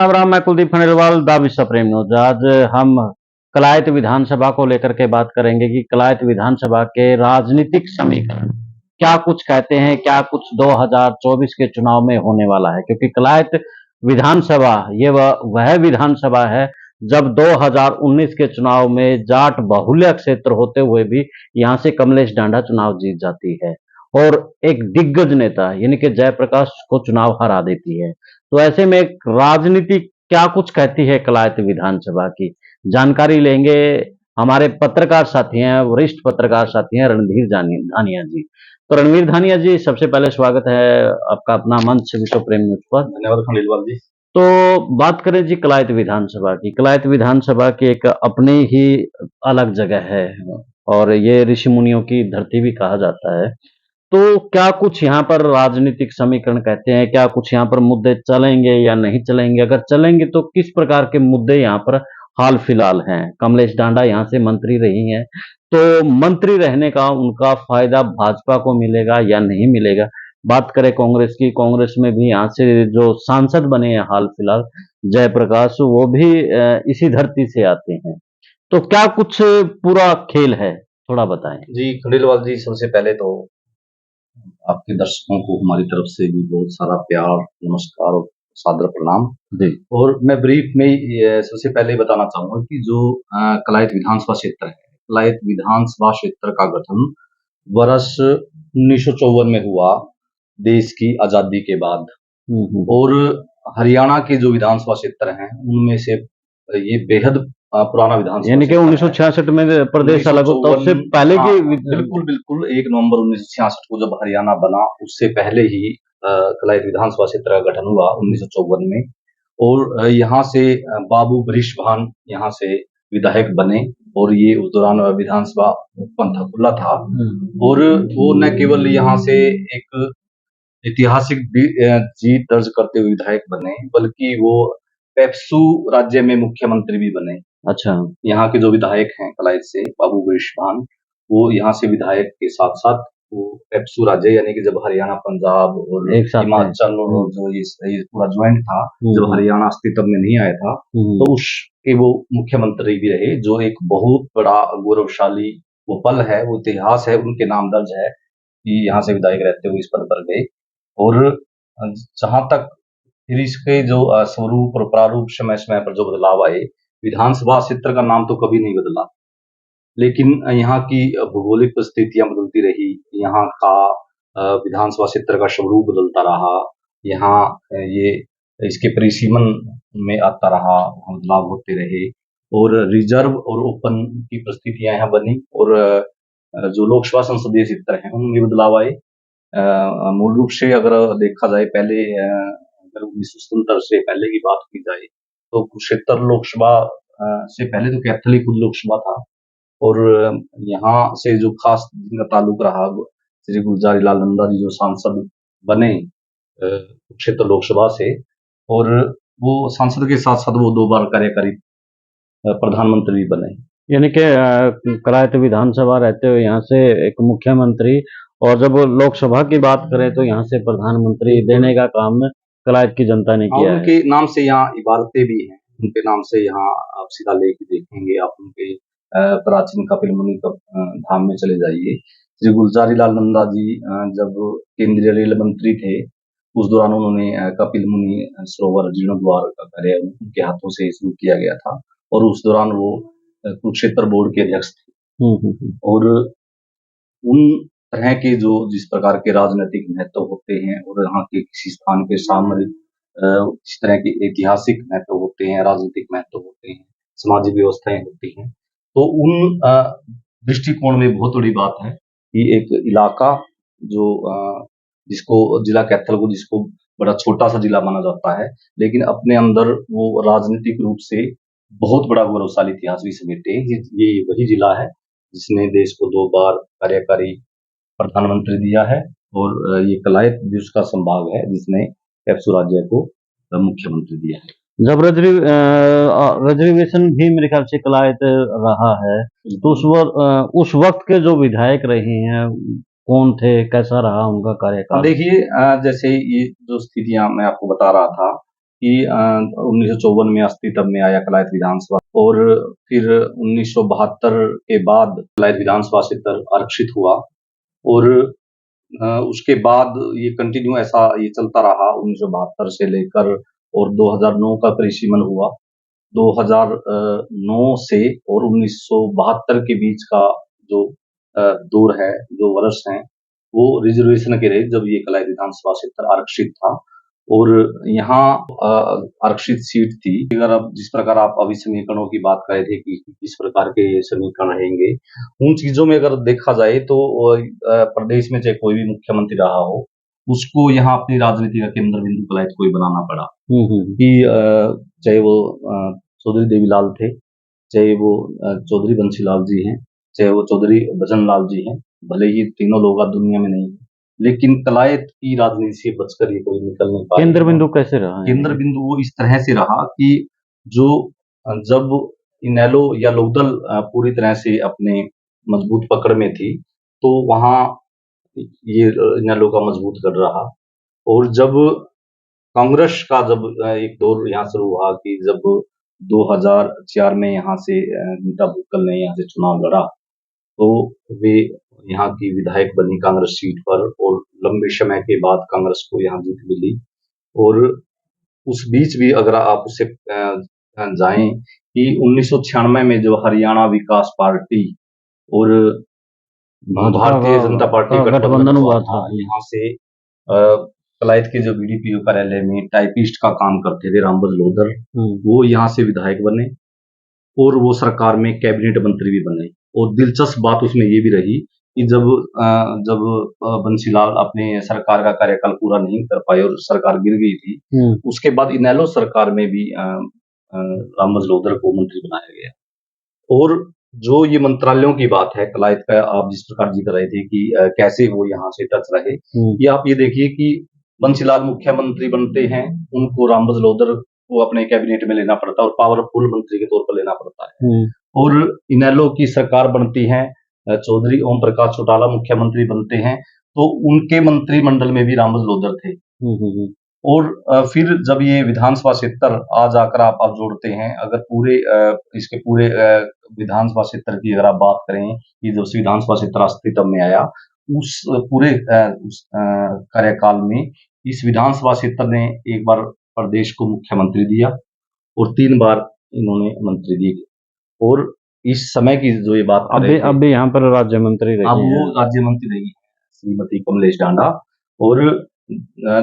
राम राम, मैं कुलदीप खंडेलवाल दा विश्व प्रेम न्यूज। आज हम कलायत विधानसभा को लेकर के बात करेंगे कि कलायत विधानसभा के राजनीतिक समीकरण क्या कुछ कहते हैं, क्या कुछ 2024 के चुनाव में होने वाला है। क्योंकि कलायत विधानसभा ये वह विधानसभा है जब 2019 के चुनाव में जाट बाहुल्य क्षेत्र होते हुए भी यहाँ से कमलेश ढांडा चुनाव जीत जाती है और एक दिग्गज नेता यानी कि जयप्रकाश को चुनाव हरा देती है। तो ऐसे में एक राजनीति क्या कुछ कहती है कलायत विधानसभा की जानकारी लेंगे। हमारे पत्रकार साथी हैं, वरिष्ठ पत्रकार साथी हैं रणधीर धानिया जी। तो रणवीर धानिया जी, सबसे पहले स्वागत है आपका अपना मंच विश्व प्रेम न्यूज पर। धन्यवाद खंडेलवाल जी। तो बात करें जी कलायत विधानसभा की। कलायत विधानसभा की एक अपनी ही अलग जगह है और ये ऋषि मुनियों की धरती भी कहा जाता है। तो क्या कुछ यहाँ पर राजनीतिक समीकरण कहते हैं, क्या कुछ यहाँ पर मुद्दे चलेंगे या नहीं चलेंगे? अगर चलेंगे तो किस प्रकार के मुद्दे यहाँ पर हाल फिलहाल हैं? कमलेश ढांडा यहाँ से मंत्री रही हैं, तो मंत्री रहने का उनका फायदा भाजपा को मिलेगा या नहीं मिलेगा? बात करें कांग्रेस की, कांग्रेस में भी यहाँ से जो सांसद बने हैं हाल फिलहाल जयप्रकाश, वो भी इसी धरती से आते हैं। तो क्या कुछ पूरा खेल है, थोड़ा बताएं। जी खंडेलवाल जी, सबसे पहले तो आपके दर्शकों को हमारी तरफ से भी बहुत सारा प्यार, नमस्कार और सादर प्रणाम जी। और मैं ब्रीफ में सबसे पहले बताना चाहूंगा कि जो कलायत विधानसभा क्षेत्र है, कलायत विधानसभा क्षेत्र का गठन वर्ष 1954 में हुआ, देश की आजादी के बाद। और हरियाणा के जो विधानसभा क्षेत्र हैं उनमें से ये बेहद पुराना विधानसभा यानी कि 1966 में प्रदेश अलग हो, तब से पहले हाँ, की बिल्कुल बिल्कुल 1 नवंबर 1966 को जब हरियाणा बना, उससे पहले ही कलायत विधानसभा क्षेत्र का गठन हुआ 1954 में। और यहाँ से बाबू बृषभान यहाँ से विधायक बने और ये उस दौरान विधानसभा पंथा खुला था। और वो न केवल यहाँ से एक ऐतिहासिक जीत दर्ज करते हुए विधायक बने, बल्कि वो पेप्सू राज्य में मुख्यमंत्री भी बने। अच्छा। यहाँ के जो विधायक हैं कलायत से, बाबू बृषभान, वो यहाँ से विधायक के साथ साथ वो पेप्सू राज्य यानी कि जब हरियाणा, पंजाब और हिमाचल और जो ये पूरा ज्वाइंट था, जब हरियाणा अस्तित्व में नहीं आया था, तो उसके वो मुख्यमंत्री भी रहे, जो एक बहुत बड़ा गौरवशाली वो पल है, वो इतिहास है, उनके नाम दर्ज है कि यहाँ से विधायक रहते हुए इस पद पर गए। और जहां तक फिर इसके जो स्वरूप और प्रारूप समय समय पर जो बदलाव आए, विधानसभा क्षेत्र का नाम तो कभी नहीं बदला, लेकिन यहाँ की भौगोलिक परिस्थितियां बदलती रही, यहाँ का विधानसभा क्षेत्र का स्वरूप बदलता रहा, यहाँ ये इसके परिसीमन में आता रहा, बदलाव होते रहे और रिजर्व और ओपन की परिस्थितियां यहाँ बनी और जो लोकसभा संसदीय क्षेत्र हैं उनमें बदलाव आए। मूल रूप से अगर देखा जाए पहले, अगर 1970 से पहले की बात की जाए तो कुरुक्षेत्र लोकसभा से पहले तो कैथलिक लोकसभा था और यहाँ से जो खास जिनका ताल्लुक रहा, श्री गुलजारी लाल नंदा जी जो सांसद बने कुरुक्षेत्र लोकसभा से, और वो सांसद के साथ साथ वो 2 बार कार्यकारी प्रधानमंत्री बने। यानी कि कलायत विधानसभा रहते हुए यहाँ से एक मुख्यमंत्री, और जब लोकसभा की बात करें तो यहाँ से प्रधानमंत्री देने का काम कलायत की जनता ने किया है। उनके नाम से यहाँ इबारतें भी हैं, उनके नाम से यहाँ आप शिलालेख देखेंगे, आप उनके प्राचीन कपिल मुनि धाम में चले जाइए। श्री गुलजारी लाल नंदा जी जब केंद्रीय रेल मंत्री थे, उस दौरान उन्होंने कपिल मुनि सरोवर जीर्णोद्वार का कार्य उनके हाथों से शुरू किया गया था और उस दौरान वो कुरुक्षेत्र बोर्ड के अध्यक्ष थे। और उन तरह के जो जिस प्रकार के राजनीतिक महत्व होते हैं और यहाँ के किसी स्थान के सामरिक जिस तरह के ऐतिहासिक महत्व होते हैं, राजनीतिक महत्व होते हैं, सामाजिक व्यवस्थाएं होती हैं, तो उन दृष्टिकोण में बहुत बड़ी बात है कि एक इलाका जो जिसको जिला कैथल को जिसको बड़ा छोटा सा जिला माना जाता है, लेकिन अपने अंदर वो राजनीतिक रूप से बहुत बड़ा गौरवशाली इतिहास भी समेटे। ये वही जिला है जिसने देश को 2 बार कार्यकारी प्रधानमंत्री दिया है और ये कलायत भी उसका संभाग है जिसने पेप्सू राज्य को मुख्यमंत्री दिया है। जब रिजर्वेशन भी मेरे ख्याल से कलायत रहा है, तो उस वक्त के जो विधायक रहे हैं कौन थे, कैसा रहा उनका कार्यकाल? देखिए, जैसे ये जो स्थितियां मैं आपको बता रहा था कि 1954 में अस्तित्व में आया कलायत विधानसभा, और फिर 1972 के बाद कलायत विधानसभा क्षेत्र आरक्षित हुआ, और उसके बाद ये कंटिन्यू ऐसा ये चलता रहा 1972 से लेकर, और 2009 का परिसीमन हुआ। 2009 से और 1972 के बीच का जो दौर है, जो वर्ष हैं, वो रिजर्वेशन के रहे जब ये कलायत विधानसभा क्षेत्र आरक्षित था। और यहाँ आरक्षित सीट थी। अगर अब जिस प्रकार आप अभी समीकरणों की बात कर रहे थे कि किस प्रकार के समीकरण रहेंगे, उन चीजों में अगर देखा जाए तो प्रदेश में चाहे कोई भी मुख्यमंत्री रहा हो, उसको यहाँ अपनी राजनीति का केंद्र बिंदु कलायत को ही बनाना पड़ा। कि चाहे वो चौधरी देवीलाल थे, चाहे वो चौधरी बंसीलाल जी हैं, चाहे वो चौधरी भजनलाल जी हैं, भले ही तीनों लोग अब दुनिया में नहीं है, लेकिन कलायत की राजनीति से बचकर ये कोई निकल नहीं पाया। केंद्र बिंदु कैसे रहा? केंद्र बिंदु वो इस तरह से रहा कि जो जब इनेलो या लोकदल पूरी तरह से अपने मजबूत पकड़ में थी, तो वहां ये इनेलो का मजबूत गढ़ रहा। और जब कांग्रेस का जब एक दौर यहाँ शुरू हुआ कि जब 2004 में यहाँ से नीता बुक्कल ने यहाँ से चुनाव लड़ा, तो वे यहाँ की विधायक बनी कांग्रेस सीट पर, और लंबे समय के बाद कांग्रेस को यहाँ जीत मिली। और उस बीच भी अगर आप उसे जाएं कि 1996 में जो हरियाणा विकास पार्टी और भारतीय जनता पार्टी का गठबंधन हुआ था, यहाँ से कलायत के जो बीडीपीओ कार्यालय में टाइपिस्ट का काम करते थे रामबज लोधर, वो यहाँ से विधायक बने और वो सरकार में कैबिनेट मंत्री भी बने। और दिलचस्प बात उसमें ये भी रही कि जब बंसीलाल अपने सरकार का कार्यकाल पूरा नहीं कर पाए और सरकार गिर गई थी, उसके बाद इनेलो सरकार में भी रामबज लोधर को मंत्री बनाया गया। और जो ये मंत्रालयों की बात है कलायत का, आप जिस प्रकार जिक्र रहे थे कि कैसे वो यहाँ से टच रहे, ये आप ये देखिए कि बंसीलाल मुख्यमंत्री बनते हैं, उनको रामबज लोधर को अपने कैबिनेट में लेना पड़ता है और पावरफुल मंत्री के तौर पर लेना पड़ता है। और इनेलो की सरकार बनती है, चौधरी ओम प्रकाश चौटाला मुख्यमंत्री बनते हैं, तो उनके मंत्रिमंडल में भी रामबज लोधर थे। और फिर जब ये विधानसभा क्षेत्र आ जाकर आप जोड़ते हैं, अगर पूरे इसके पूरे विधानसभा क्षेत्र की अगर आप बात करें, ये जो विधानसभा क्षेत्र अस्तित्व में आया, उस पूरे कार्यकाल में इस विधानसभा क्षेत्र ने एक बार प्रदेश को मुख्यमंत्री दिया और 3 बार इन्होंने मंत्री दिए। और इस समय की जो ये बात अब भी यहाँ पर राज्य मंत्री रही, अब वो राज्य मंत्री रही श्रीमती कमलेश डांडा। और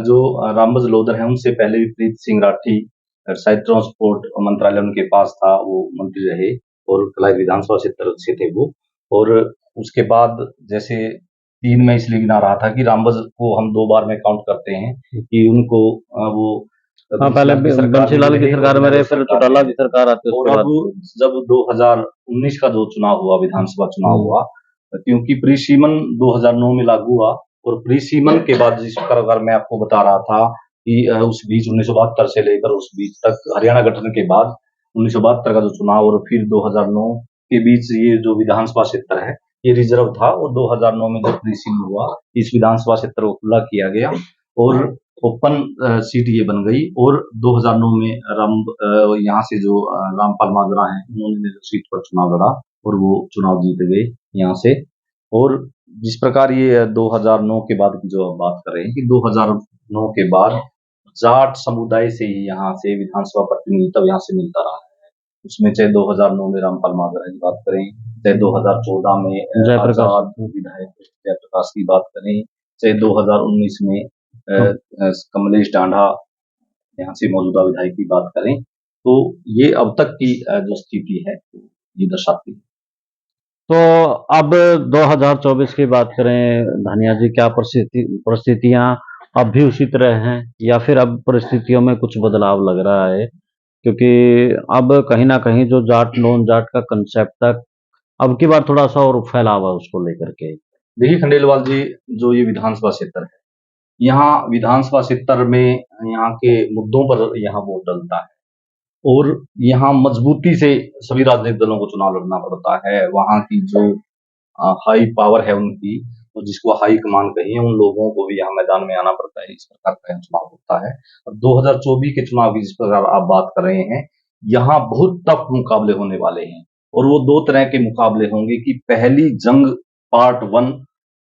जो रामबज लोधर हैं, उनसे पहले भी प्रीत सिंह राठी शायद ट्रांसपोर्ट मंत्रालय उनके पास था, वो मंत्री रहे और कलायत विधानसभा क्षेत्र से थे वो। और उसके बाद जैसे 3 में इसलिए गिना रहा था कि रामबज को हम 2 बार में काउंट करते हैं कि उनको वो पहले बंसीलाल की सरकार में रहे, फिर चौटाला की सरकार आती है। और अब जब 2019 का जो चुनाव हुआ, विधानसभा चुनाव हुआ, क्योंकि प्रीसीमन 2009 में लागू हुआ, और प्रीसीमन के बाद जिस प्रकार मैं आपको बता रहा था कि उस बीच 1972 से लेकर उस बीच तक हरियाणा गठन के बाद 1972 का जो चुनाव और फिर 2009 के बीच ये जो विधानसभा क्षेत्र है ये रिजर्व था। और 2009 में जब प्रीसीमन हुआ, इस विधानसभा क्षेत्र को खुला किया गया और ओपन सीट ये बन गई। और 2009 में यहाँ से जो रामपाल माजरा हैं, उन्होंने सीट पर चुनाव लड़ा और वो चुनाव जीत गए यहाँ से। और जिस प्रकार ये 2009 के बाद की जो बात कर रहे हैं कि 2009 के बाद जाट समुदाय से ही यहाँ से विधानसभा प्रतिनिधित्व यहाँ से मिलता रहा है। उसमें चाहे 2009 में रामपाल माजरा की बात करें, चाहे 2014 में आजाद विधायक जयप्रकाश की बात करें, चाहे 2019 में कमलेश डांडा यहाँ से मौजूदा विधायक की बात करें, तो ये अब तक की जो स्थिति है ये दर्शाती है। तो अब 2024 की बात करें धानिया जी, क्या परिस्थितियां अब भी उसी तरह हैं या फिर अब परिस्थितियों में कुछ बदलाव लग रहा है? क्योंकि अब कहीं ना कहीं जो जाट नॉन जाट का कंसेप्ट तक अब की बार थोड़ा सा और फैला हुआ उसको लेकर के। देखिए खंडेलवाल जी, जो ये विधानसभा क्षेत्र है, यहाँ विधानसभा क्षेत्र में यहाँ के मुद्दों पर यहाँ वोट डलता है और यहाँ मजबूती से सभी राजनीतिक दलों को चुनाव लड़ना पड़ता है। वहाँ की जो हाई पावर है उनकी, तो जिसको हाई कमान कहिए, उन लोगों को भी यहाँ मैदान में आना पड़ता है। इस प्रकार का यहाँ चुनाव होता है। और 2024 के चुनाव की जिस प्रकार आप बात कर रहे हैं, यहाँ बहुत टफ मुकाबले होने वाले हैं। और वो दो तरह के मुकाबले होंगे कि पहली जंग पार्ट 1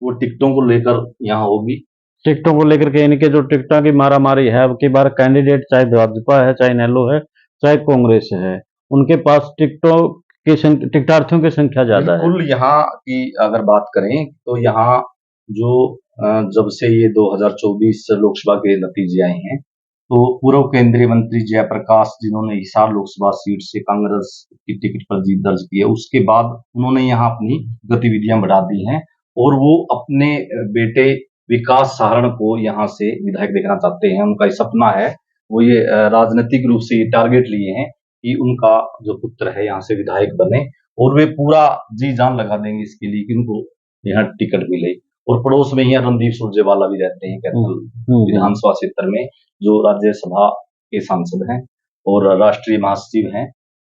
वो टिकटों को लेकर यहाँ होगी। टिकटों को लेकर के इनके जो टिकटों की मारामारी है, अब की बार कैंडिडेट चाहे भाजपा है, चाहे नेलो है, चाहे कांग्रेस है, उनके पास टिकटार्थियों की संख्या ज्यादा है। बिल्कुल, यहाँ की अगर बात करें तो यहाँ जो जब से ये 2024 लोकसभा के नतीजे आए हैं, तो पूर्व केंद्रीय मंत्री जयप्रकाश, जिन्होंने हिसार लोकसभा सीट से कांग्रेस की टिकट पर जीत दर्ज की है, उसके बाद उन्होंने यहाँ अपनी गतिविधियां बढ़ा दी हैं और वो अपने बेटे विकास सहारण को यहाँ से विधायक देखना चाहते हैं। उनका ये सपना है, वो ये राजनीतिक रूप से ये टारगेट लिए हैं कि उनका जो पुत्र है यहाँ से विधायक बने, और वे पूरा जी जान लगा देंगे इसके लिए कि उनको यहाँ टिकट मिले। और पड़ोस में ही रणदीप सुरजेवाला भी रहते हैं कैथल विधानसभा क्षेत्र में, जो राज्यसभा के सांसद हैं और राष्ट्रीय महासचिव हैं।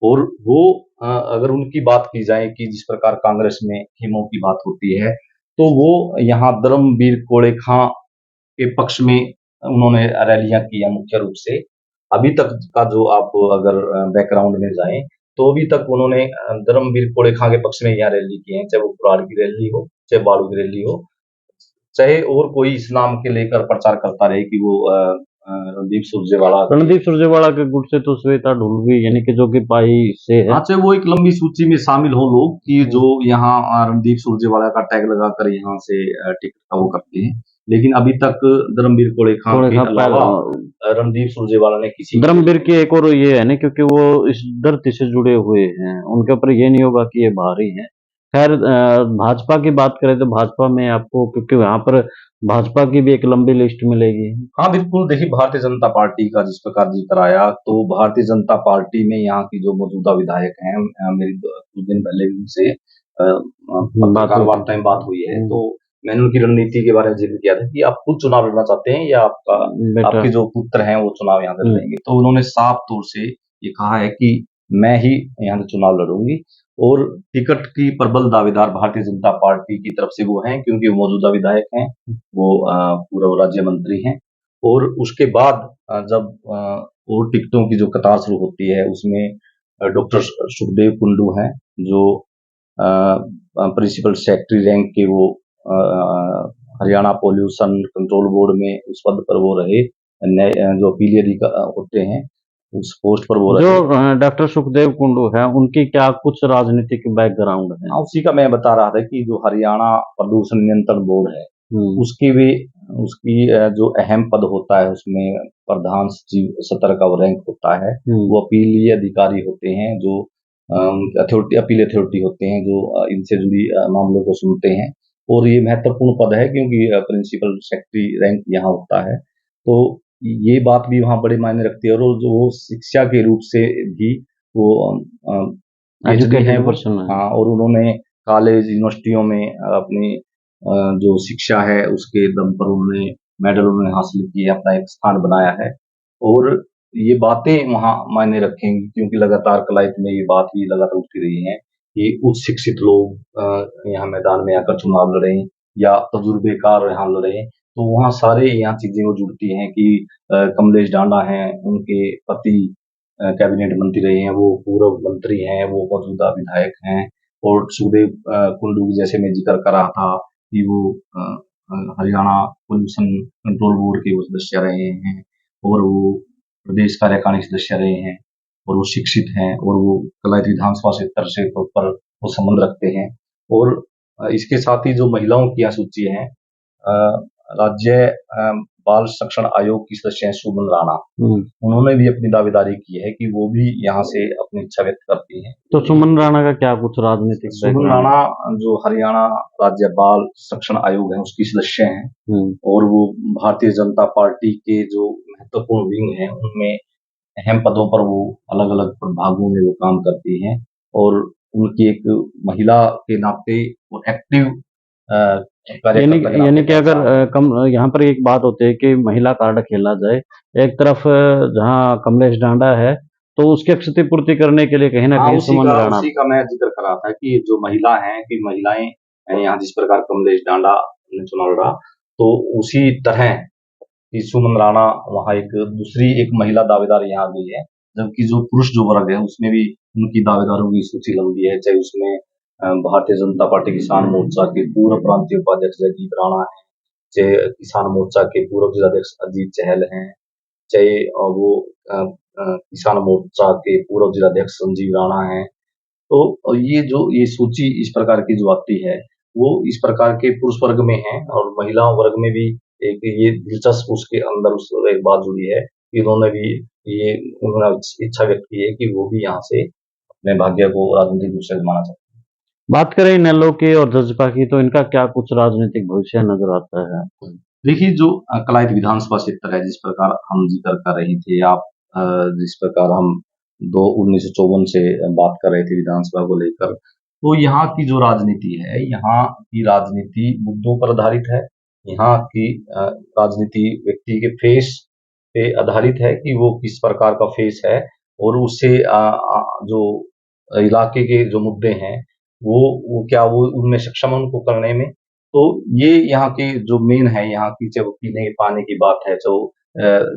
और वो अगर उनकी बात की जाए कि जिस प्रकार कांग्रेस में हेमो की बात होती है, तो वो यहाँ धर्मवीर कोड़े खां के पक्ष में उन्होंने रैलियां की हैं मुख्य रूप से। अभी तक का जो आप अगर बैकग्राउंड में जाएं, तो अभी तक उन्होंने धर्मवीर कोड़े खां के पक्ष में यहाँ रैली की है, चाहे वो कुराड़ की रैली हो, चाहे बालू की रैली हो, चाहे और कोई इस नाम के लेकर प्रचार करता रहे कि वो रणदीप सुरजेवाला के गुट से तो श्वेता ढुलवी यानी कि जो कि पाई से है। हाँ, चाहे वो एक लंबी सूची में शामिल हो लोग कि जो यहाँ रणदीप सुरजेवाला का टैग लगाकर यहाँ से टिकट का वो करते हैं, लेकिन अभी तक धर्मवीर कोड़े खां के अलावा रणदीप सुरजेवाला ने किसी धर्मवीर की एक और ये है ना, क्योंकि वो इस धरती से जुड़े हुए हैं, उनके ऊपर ये नहीं होगा कि ये बाहरी हैं। खैर भाजपा की बात करें तो भाजपा में आपको, क्योंकि यहाँ पर भाजपा की भी एक लंबी लिस्ट मिलेगी। हाँ बिल्कुल, देखिए भारतीय जनता पार्टी का जिस प्रकार जिक्र आया, तो भारतीय जनता पार्टी में यहाँ की जो मौजूदा विधायक हैं, मेरी कुछ दिन पहले उनसे पत्रकार वार्ता में बात हुई है, तो मैंने उनकी रणनीति के बारे में जिक्र किया था कि आप खुद चुनाव लड़ना चाहते हैं या आपके जो पुत्र हैं वो चुनाव यहाँ से लड़ेंगे। तो उन्होंने साफ तौर से ये कहा है कि मैं ही यहाँ से चुनाव लड़ूंगी, और टिकट की प्रबल दावेदार भारतीय जनता पार्टी की तरफ से वो हैं, क्योंकि वो मौजूदा विधायक हैं, वो पूर्व राज्य मंत्री हैं। और उसके बाद जब और टिकटों की जो कतार शुरू होती है, उसमें डॉक्टर सुखदेव कुंडू हैं, जो प्रिंसिपल सेक्रेटरी रैंक के वो हरियाणा पॉल्यूशन कंट्रोल बोर्ड में उस पद पर वो रहे, जो अपीलीय होते हैं उस पोस्ट पर वो जो डॉक्टर सुखदेव कुंडू है, उनकी क्या कुछ राजनीतिक बैकग्राउंड है? उसी का मैं बता रहा था कि जो हरियाणा प्रदूषण नियंत्रण बोर्ड है, उसकी जो अहम पद होता है, उसमें प्रधान सचिव सत्र का वो रैंक होता है। वो अपीलीय अधिकारी होते हैं, जो अपील अथॉरिटी होते हैं, जो इनसे जुड़ी मामलों को सुनते हैं। और ये महत्वपूर्ण पद है क्योंकि प्रिंसिपल सेक्रेटरी रैंक यहाँ होता है, तो ये बात भी वहाँ बड़े मायने रखती है। और जो शिक्षा के रूप से भी वो हाँ, और उन्होंने कॉलेज यूनिवर्सिटियों में अपनी जो शिक्षा है उसके दम पर उन्होंने मेडल उन्होंने हासिल किए, अपना एक स्थान बनाया है। और ये बातें वहाँ मायने रखेंगी, क्योंकि लगातार कलाइत में ये बात भी लगातार उठती रही है कि उच्च शिक्षित लोग यहाँ मैदान में आकर चुनाव लड़ें या तजुर्बेकार यहाँ लड़ें, तो वहाँ सारे यहाँ चीजें वो जुड़ती हैं कि कमलेश डांडा हैं, उनके पति कैबिनेट मंत्री रहे हैं, वो पूर्व मंत्री हैं, वो मौजूदा विधायक हैं। और सुखदेव कुंडू जैसे मैं जिक्र कर रहा था कि वो हरियाणा पॉल्यूशन कंट्रोल बोर्ड के वो सदस्य रहे हैं, और वो प्रदेश कार्यकारिणी सदस्य रहे हैं, और वो शिक्षित हैं, और वो कलाइत विधानसभा क्षेत्र से पर वो संबंध रखते हैं। और इसके साथ ही जो महिलाओं की यहाँ सूची है, राज्य बाल संरक्षण आयोग की सदस्य हैं सुमन राणा, उन्होंने भी अपनी दावेदारी की है कि वो भी यहाँ से अपनी इच्छा व्यक्त करती हैं। तो सुमन राणा का क्या कुछ राजनीतिक? सुमन राणा जो हरियाणा राज्य बाल संरक्षण आयोग है उसकी सदस्य हैं, और वो भारतीय जनता पार्टी के जो महत्वपूर्ण विंग हैं उनमें अहम पदों पर वो अलग अलग प्रभागों में वो काम करती हैं। और उनकी एक महिला के नाते वो एक्टिव यानी कि अगर यहाँ पर एक बात होती है कि महिला कार्ड खेला जाए, एक तरफ जहाँ कमलेश डांडा है, तो उसकी क्षतिपूर्ति करने के लिए कहीं ना कहीं सुमन राणा, उसी का मैं जिक्र कर रहा था कि जो महिला हैं कि महिलाएं यहाँ जिस प्रकार कमलेश डांडा ने चुनाव लड़ा, तो उसी तरह कि सुमन राणा वहाँ एक दूसरी एक महिला दावेदार यहाँ गई है, जबकि जो पुरुष जो वर्ग है उसमें भी उनकी दावेदारों की सूची लंबी है, चाहे उसमें भारतीय जनता पार्टी किसान मोर्चा के पूर्व प्रांतीय उपाध्यक्ष जयदीप राणा है, चाहे किसान मोर्चा के पूर्व जिलाध्यक्ष अजीत चहल हैं, चाहे वो किसान मोर्चा के पूर्व जिलाध्यक्ष संजीव राणा हैं। तो ये सूची इस प्रकार की जो आती है, वो इस प्रकार के पुरुष वर्ग में है, और महिलाओं वर्ग में भी एक ये दिलचस्प उसके अंदर उस एक बात जुड़ी है कि उन्होंने इच्छा व्यक्त की है कि वो भी यहाँ से अपने भाग्य को राजनीतिक रूप से आजमाना चाहते हैं। बात करें इनेलो की और जसपा की, तो इनका क्या कुछ राजनीतिक भविष्य नजर आता है आपको? देखिए, जो कलायत विधानसभा क्षेत्र है, जिस प्रकार हम जिक्र कर रहे थे आप, जिस प्रकार हम 1954 से बात कर रहे थे विधानसभा को लेकर, तो यहाँ की जो राजनीति है, यहाँ की राजनीति मुद्दों पर आधारित है। यहाँ की राजनीति व्यक्ति के फेस पे आधारित है कि वो किस प्रकार का फेस है, और उससे जो इलाके के जो मुद्दे हैं, वो क्या वो उनमें सक्षम है उनको करने में। तो ये यहाँ के जो मेन है, यहाँ की चाहे वो पीने के पानी की बात है, चाहे वो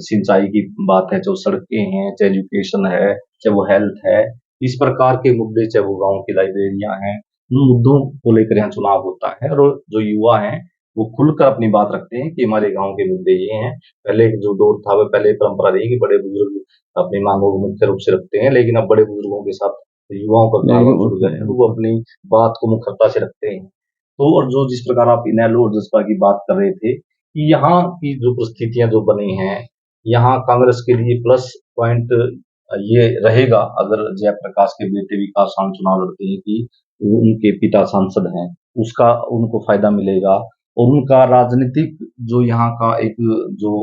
सिंचाई की बात है, चाहे वो सड़कें हैं, चाहे एजुकेशन है, चाहे वो हेल्थ है, इस प्रकार के मुद्दे, चाहे वो गाँव की लाइब्रेरियाँ हैं, उन मुद्दों को लेकर यहाँ चुनाव होता है। और जो युवा हैं, वो खुलकर अपनी बात रखते हैं कि हमारे गाँव के मुद्दे ये हैं। पहले जो दौर था, वो पहले परंपरा रही कि बड़े बुजुर्ग अपनी मांगों को मुख्य रूप से रखते हैं, लेकिन अब बड़े बुजुर्गों के साथ युवाओं का तालमेल जुड़ गए हैं, तो वो अपनी बात को मुखरता से रखते हैं। तो और जो जिस प्रकार आप इनेलो और जसपा की बात कर रहे थे, कि यहाँ की जो परिस्थितियां जो बनी हैं, यहाँ कांग्रेस के लिए प्लस पॉइंट ये रहेगा अगर जयप्रकाश के बेटे विकास आनंद चुनाव लड़ते हैं कि वो उनके पिता सांसद हैं, उसका उनको फायदा मिलेगा, और उनका राजनीतिक जो यहाँ का एक जो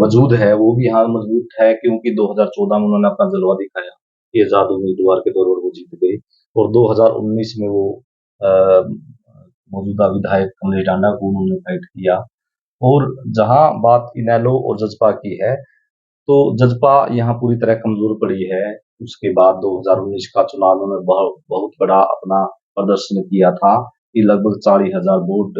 वजूद है, वो भी यहाँ मजबूत है, क्योंकि 2014 में उन्होंने अपना जलवा दिखाया कि आजाद उम्मीदवार के तौर पर वो जीत गए, और 2019 में वो मौजूदा विधायक कमलेश टांडा को उन्होंने फाइट किया। और जहां बात इनेलो और जसपा की है, तो जसपा यहाँ पूरी तरह कमजोर पड़ी है। उसके बाद 2019 का चुनाव में बहुत बड़ा अपना प्रदर्शन किया था कि लगभग 40,000 वोट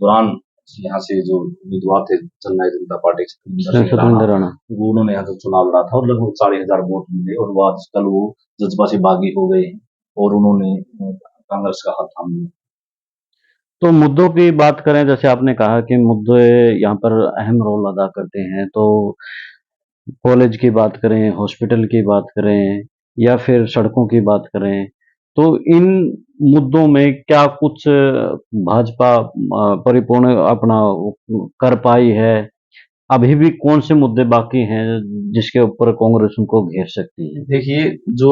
दौरान यहाँ से जो उम्मीदवार थे जननायक जनता पार्टी सत्येंद्र राणा, वो उन्होंने यहाँ से चुनाव लड़ा था, और लगभग 40,000 वोट मिले, और वो आजकल वो जसपा से बागी हो गए हैं, और उन्होंने कांग्रेस का हाथ थाम लिया। तो मुद्दों की बात करें, जैसे आपने कहा कि मुद्दे यहाँ पर अहम रोल अदा करते हैं, तो कॉलेज की बात करें, हॉस्पिटल की बात करें, या फिर सड़कों की बात करें, तो इन मुद्दों में क्या कुछ भाजपा परिपूर्ण अपना कर पाई है? अभी भी कौन से मुद्दे बाकी हैं जिसके ऊपर कांग्रेस उनको घेर सकती है? देखिए, जो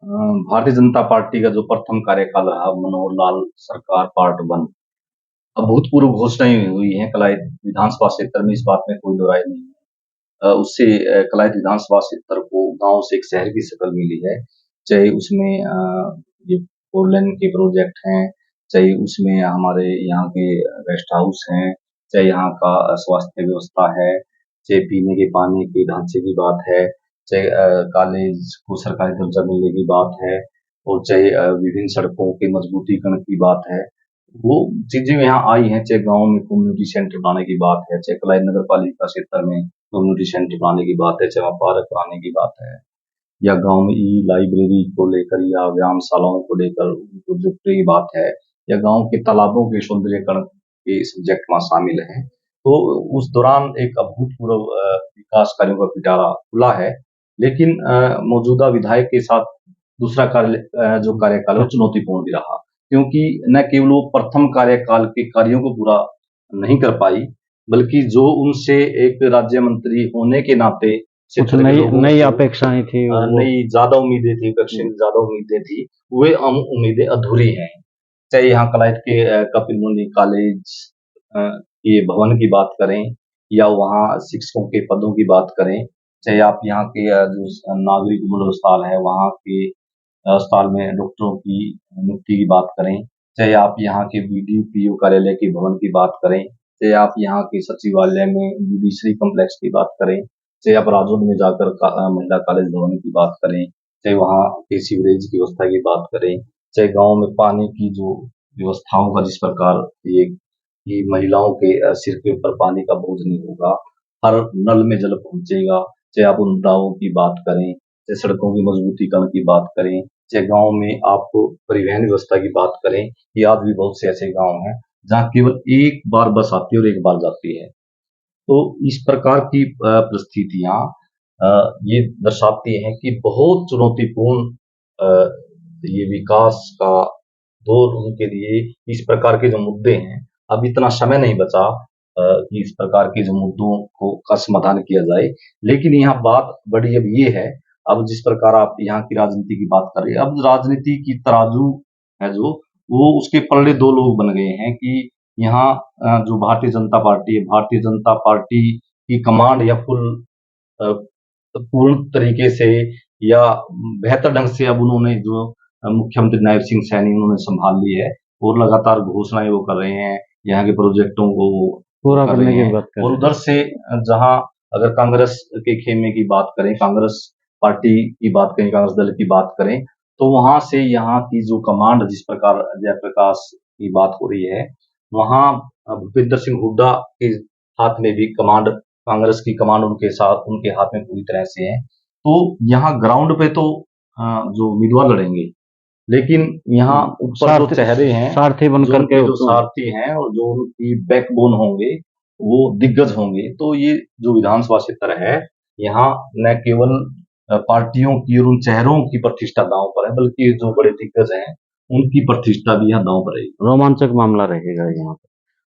भारतीय जनता पार्टी का जो प्रथम कार्यकाल रहा, मनोहर लाल सरकार पार्ट 1, अभूतपूर्व घोषणाएं हुई हैं कलायत विधानसभा क्षेत्र में, इस बात में कोई दो राय नहीं है। उससे कलायत विधानसभा क्षेत्र को गांव से एक शहर की शक्ल मिली है, चाहे उसमें ये 4 लेन के प्रोजेक्ट हैं, चाहे उसमें हमारे यहाँ के रेस्ट हाउस हैं, चाहे यहाँ का स्वास्थ्य व्यवस्था है, चाहे पीने के पानी के ढांचे की बात है, चाहे कॉलेज को सरकारी दर्जा मिलने की बात है, और चाहे विभिन्न सड़कों के मजबूतीकरण की बात है, वो चीजें यहाँ आई हैं। चाहे गांव में कम्युनिटी सेंटर बनाने की बात है, चाहे कलायत नगर पालिका क्षेत्र में कम्युनिटी सेंटर बनाने की बात है, चाहे वहाँ पार्क बनाने की बात है, या गांव में ई लाइब्रेरी को लेकर या व्यायामशालाओं को लेकर प्रोजेक्ट की बात है, या गांव के तालाबों के सौंदर्यीकरण के सब्जेक्ट वहाँ शामिल हैं। तो उस दौरान एक अभूतपूर्व विकास कार्यों का पिटारा खुला है, लेकिन मौजूदा विधायक के साथ दूसरा जो कार्यकाल है वो चुनौतीपूर्ण भी रहा, क्योंकि न केवल वो प्रथम कार्यकाल के कार्यों को पूरा नहीं कर पाई, बल्कि जो उनसे एक राज्य मंत्री होने के नाते कुछ नई अपेक्षाएं थी, नई ज्यादा उम्मीदें थी, ज्यादा उम्मीदें थी, वे उम्मीदें अधूरी हैं। चाहे यहाँ कलायत के कपिल मुनि कॉलेज के भवन की बात करें, या वहाँ शिक्षकों के पदों की बात करें, चाहे आप यहाँ के जो नागरिक मूल अस्पताल है, वहाँ के अस्पताल में डॉक्टरों की नियुक्ति की बात करें, चाहे आप यहाँ के बीडीओ पीओ कार्यालय के भवन की बात करें, चाहे आप यहाँ के सचिवालय में जुडिशरी कॉम्प्लेक्स की बात करें, चाहे आप राजौंद में जाकर महिला कॉलेज भवन की बात करें, चाहे वहाँ के सीवरेज की व्यवस्था की बात करें, चाहे गांव में पानी की जो व्यवस्थाओं का जिस प्रकार ये कि महिलाओं के सिर के ऊपर पानी का बोझ नहीं होगा, हर नल में जल पहुंचेगा, चाहे आप उन नावों की बात करें, चाहे सड़कों की मजबूतीकरण की बात करें, चाहे गांव में आप परिवहन व्यवस्था की बात करें। ये आज भी बहुत से ऐसे गांव हैं जहां केवल एक बार बस आती है और एक बार जाती है। तो इस प्रकार की परिस्थितियां ये दर्शाती हैं कि बहुत चुनौतीपूर्ण ये विकास का दौर उनके लिए इस प्रकार के जो मुद्दे हैं, अब इतना समय नहीं बचा कि इस प्रकार के जो मुद्दों को का समाधान किया जाए। लेकिन यहाँ बात बड़ी अब ये है, अब जिस प्रकार आप यहाँ की राजनीति की बात कर रहे हैं, अब राजनीति की तराजू है जो, वो उसके पल्ले 2 लोग बन गए हैं कि यहाँ जो भारतीय जनता पार्टी है, भारतीय जनता पार्टी की कमांड या अ, पूर्ण तरीके से या बेहतर ढंग से अब उन्होंने जो मुख्यमंत्री नायब सिंह सैनी उन्होंने संभाल ली है और लगातार घोषणाएं वो कर रहे हैं, यहाँ के प्रोजेक्टों को पूरा कर करने रहे की हैं। बात कर और रहे हैं। उधर से जहां अगर कांग्रेस के खेमे की बात करें, कांग्रेस पार्टी की बात करें, कांग्रेस दल की बात करें, तो वहां से यहाँ की जो कमांड जिस प्रकार जयप्रकाश की बात हो रही है, वहां भूपेंद्र सिंह हुड्डा के हाथ में भी कमांड, कांग्रेस की कमांड उनके हाथ में पूरी तरह से है। तो यहाँ ग्राउंड पे तो जो उम्मीदवार लड़ेंगे, लेकिन यहाँ ऊपर जो चेहरे हैं, सारथी बन जो करके उनके जो सारथी हैं और जो उनकी बैकबोन होंगे, वो दिग्गज होंगे। तो ये जो विधानसभा क्षेत्र है, यहाँ न केवल पार्टियों की और उन चेहरों की प्रतिष्ठा दांव पर है, बल्कि जो बड़े दिग्गज हैं, उनकी प्रतिष्ठा भी यहाँ दांव पर है। रोमांचक मामला रहेगा यहाँ पे।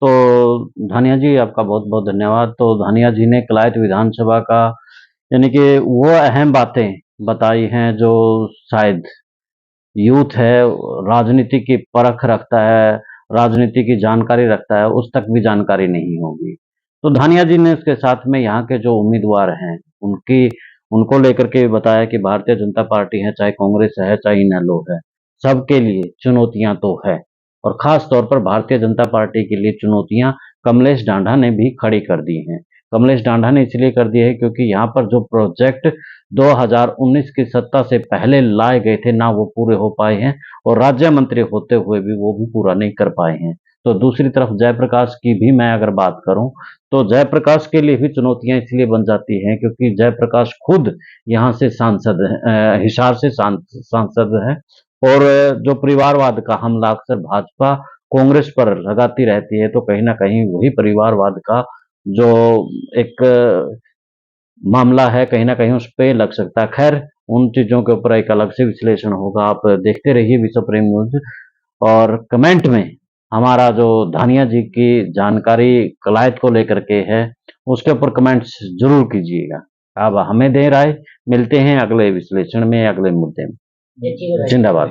तो धानिया जी आपका बहुत बहुत धन्यवाद। तो धानिया जी ने कलायत विधानसभा का यानी कि वो अहम बातें बताई हैं जो शायद यूथ है, राजनीति की परख रखता है, राजनीति की जानकारी रखता है, उस तक भी जानकारी नहीं होगी। तो धानिया जी ने इसके साथ में यहाँ के जो उम्मीदवार हैं उनकी उनको लेकर के बताया कि भारतीय जनता पार्टी है, चाहे कांग्रेस है, चाहे इनेलो है, सबके लिए चुनौतियां तो है। और खास तौर पर भारतीय जनता पार्टी के लिए चुनौतियां कमलेश ढांढा ने भी खड़ी कर दी हैं। कमलेश ढांढा ने इसलिए कर दी है क्योंकि यहाँ पर जो प्रोजेक्ट 2019 की सत्ता से पहले लाए गए थे ना वो पूरे हो पाए हैं, और राज्य मंत्री होते हुए भी वो भी पूरा नहीं कर पाए हैं। तो दूसरी तरफ जयप्रकाश की भी मैं अगर बात करूं तो जयप्रकाश के लिए भी चुनौतियां इसलिए बन जाती हैं क्योंकि जयप्रकाश खुद यहाँ से सांसद है, हिसार से सांसद है। और जो परिवारवाद का हमला अक्सर भाजपा कांग्रेस पर लगाती रहती है, तो कहीं ना कहीं वही परिवारवाद का जो एक मामला है कहीं ना कहीं उस पे लग सकता है। खैर उन चीजों के ऊपर एक अलग से विश्लेषण होगा। आप देखते रहिए विश्व प्रेम न्यूज, और कमेंट में हमारा जो धानिया जी की जानकारी कलायत को लेकर के है उसके ऊपर कमेंट्स जरूर कीजिएगा। अब हमें दे राय, मिलते हैं अगले विश्लेषण में, अगले मुद्दे में। जिंदाबाद।